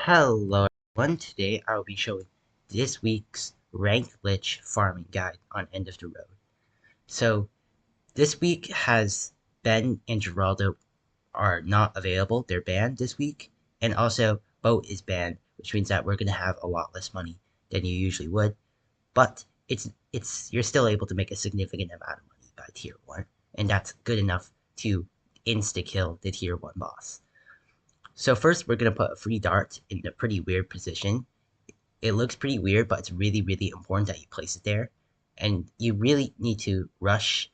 Hello everyone, today I will be showing this week's Ranked Lych farming guide on End of the Road. So this week has Ben and Geraldo are not available, they're banned this week, and also Boat is banned, which means that we're going to have a lot less money than you usually would, but you're still able to make a significant amount of money by tier 1, and that's good enough to insta-kill the tier 1 boss. So first we're going to put a free dart in a pretty weird position. It looks pretty weird, but it's really, really important that you place it there. And you really need to rush,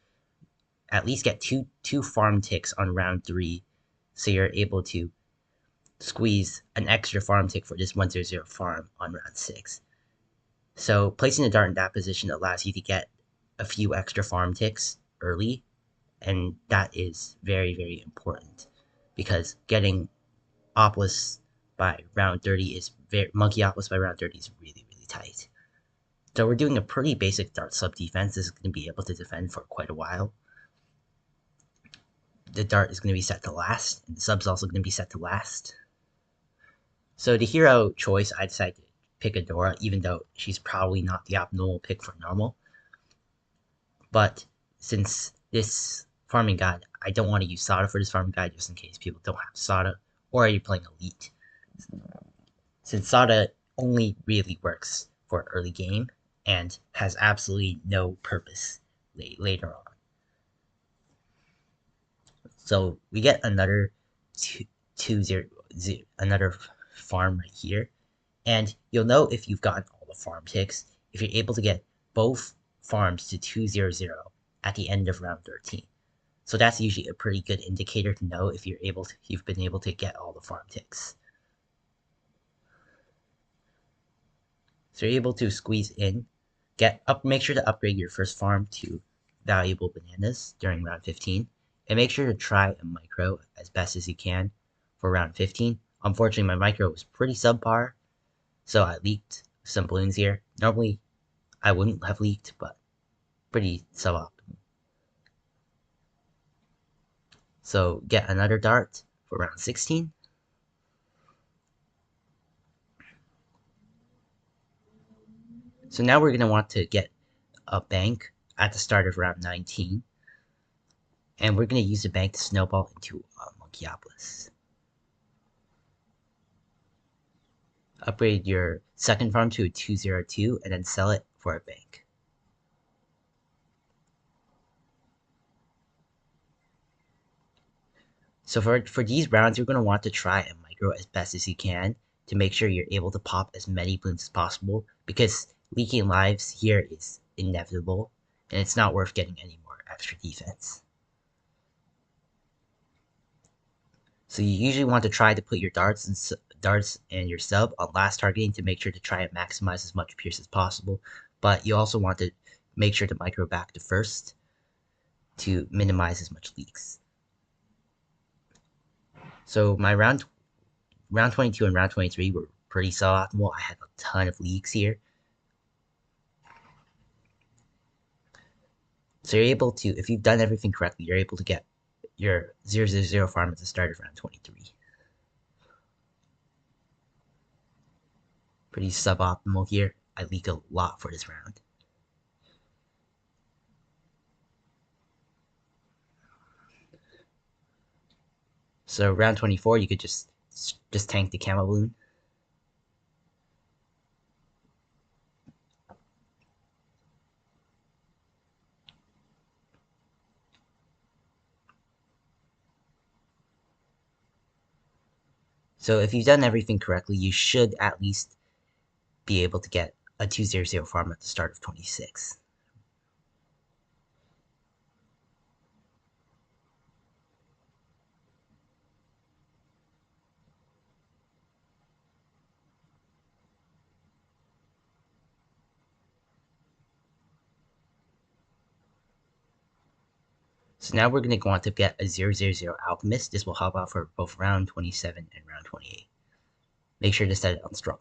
at least get two farm ticks on round 3, so you're able to squeeze an extra farm tick for this 100 farm on round 6. So placing the dart in that position allows you to get a few extra farm ticks early, and that is very, very important, because getting Opolis by round 30 is Monkey Opolis by round 30 is really, really tight. So we're doing a pretty basic dart sub defense. This is going to be able to defend for quite a while. The dart is going to be set to last, and the sub's also going to be set to last. So the hero choice, I decided to pick Adora, even though she's probably not the optimal pick for normal. But since this farming guide, I don't want to use Sauda for this farming guide, just in case people don't have Sauda, or are you playing Elite? Since Sauda only really works for early game, and has absolutely no purpose later on. So we get another another farm right here, and you'll know if you've gotten all the farm ticks if you're able to get both farms to 200 at the end of round 13. So that's usually a pretty good indicator to know if you've been able to get all the farm ticks. So you're able to squeeze in, make sure to upgrade your first farm to valuable bananas during round 15, and make sure to try a micro as best as you can for round 15. Unfortunately, my micro was pretty subpar, so I leaked some balloons here. Normally, I wouldn't have leaked, but pretty suboptimal. So get another dart for round 16. So now we're going to want to get a bank at the start of round 19, and we're going to use the bank to snowball into Monkeyopolis. Upgrade your second farm to a 202 and then sell it for a bank. So for these rounds, you're going to want to try a micro as best as you can to make sure you're able to pop as many balloons as possible, because leaking lives here is inevitable, and it's not worth getting any more extra defense. So you usually want to try to put your darts and your sub on last targeting to make sure to try and maximize as much pierce as possible, but you also want to make sure to micro back to first to minimize as much leaks. So my round 22 and round 23 were pretty suboptimal. I had a ton of leaks here. So you're able to, if you've done everything correctly, you're able to get your 000 farm at the start of round 23. Pretty suboptimal here. I leak a lot for this round. So round 24, you could just tank the camo balloon. So if you've done everything correctly, you should at least be able to get a 200 farm at the start of 26. So now we're going to want to get a 000 Alchemist. This will help out for both round 27 and round 28. Make sure to set it on strong.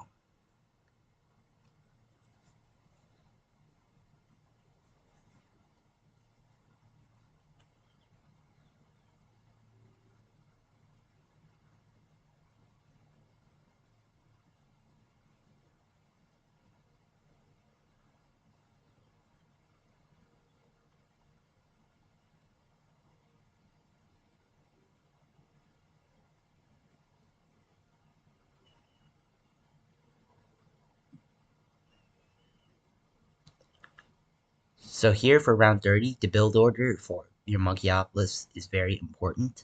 So here for round 30, the build order for your Monkeyopolis is very important.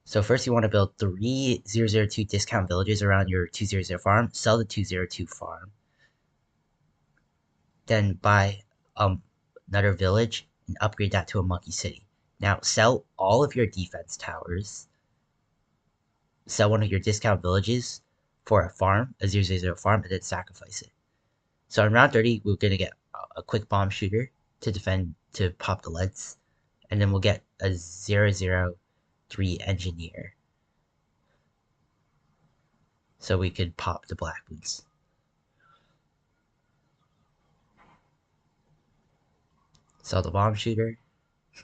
So first you want to build 3002 discount villages around your 200 farm, sell the 202 farm, then buy another village and upgrade that to a monkey city. Now sell all of your defense towers, sell one of your discount villages for a farm, a 000 farm, and then sacrifice it. So in round 30, we're going to get a quick bomb shooter to defend, to pop the leads, and then we'll get a 003 engineer. So we could pop the black boots. Sell the bomb shooter,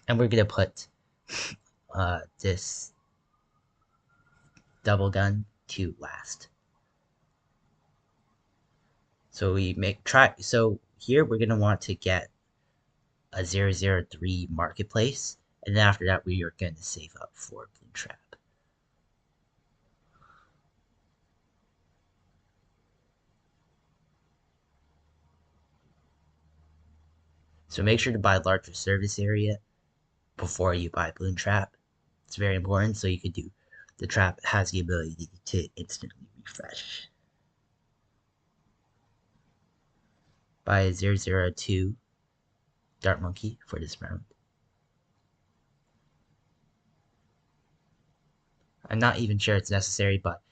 and we're going to put this double gun to last. So we so here we're going to want to get a 003 marketplace, and then after that we are going to save up for blue trap. So make sure to buy a larger service area before you buy balloon trap. It's very important, so you could do, the trap has the ability to instantly refresh. Buy a 002 dart monkey for this round. I'm not even sure it's necessary, but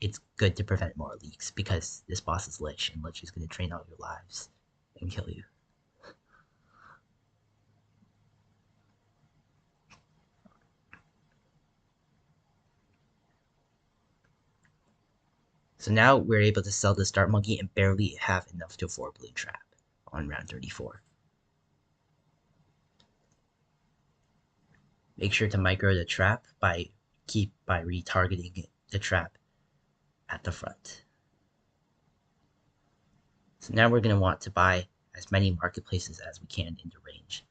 it's good to prevent more leaks because this boss is Lich, and Lich is going to drain all your lives and kill you. So now we're able to sell this dart monkey and barely have enough to afford balloon trap on round 34. Make sure to micro the trap by retargeting the trap at the front. So now we're going to want to buy as many marketplaces as we can in the range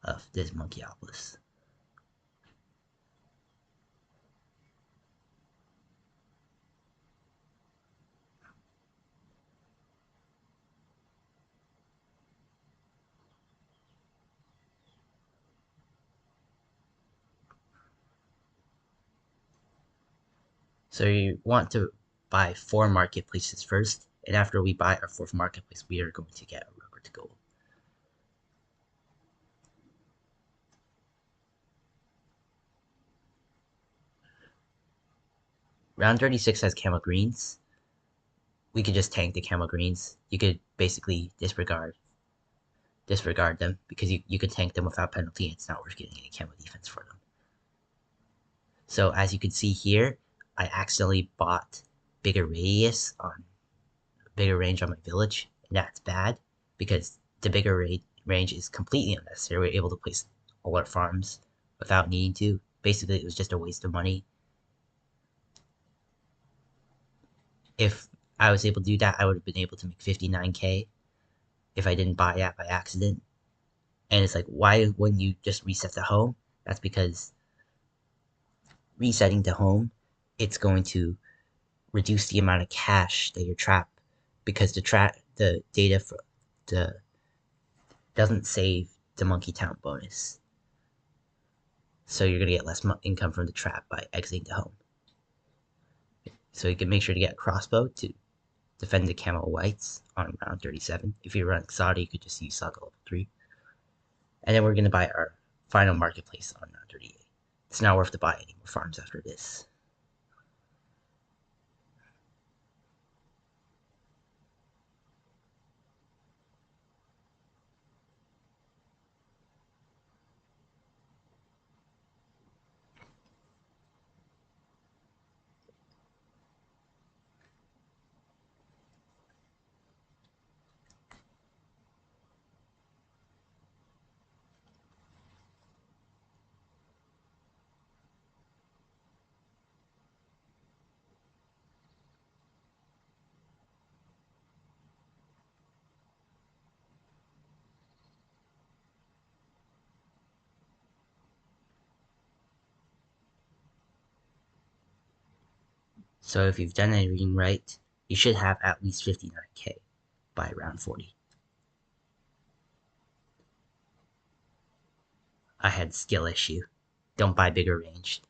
of this Monkeyopolis. So you want to buy 4 marketplaces first, and after we buy our 4th marketplace, we are going to get a rubber to gold. Round 36 has camo greens. We could just tank the camo greens. You could basically disregard them because you could tank them without penalty, and it's not worth getting any camo defense for them. So as you can see here, I accidentally bought bigger range on my village, and that's bad because the bigger range is completely unnecessary. We're able to place all our farms without needing to. Basically, it was just a waste of money. If I was able to do that, I would have been able to make 59k if I didn't buy that by accident. And it's like, why wouldn't you just reset the home? That's because resetting the home, it's going to reduce the amount of cash that you're trapped, because the data for the doesn't save the monkey town bonus. So you're gonna get less income from the trap by exiting the home. So you can make sure to get a crossbow to defend the camo whites on round 37. If you're running Sauda, you could just use Sauda level 3. And then we're gonna buy our final marketplace on round 38. It's not worth to buy any more farms after this. So if you've done everything right, you should have at least 59k by round 40. I had skill issue. Don't buy bigger range.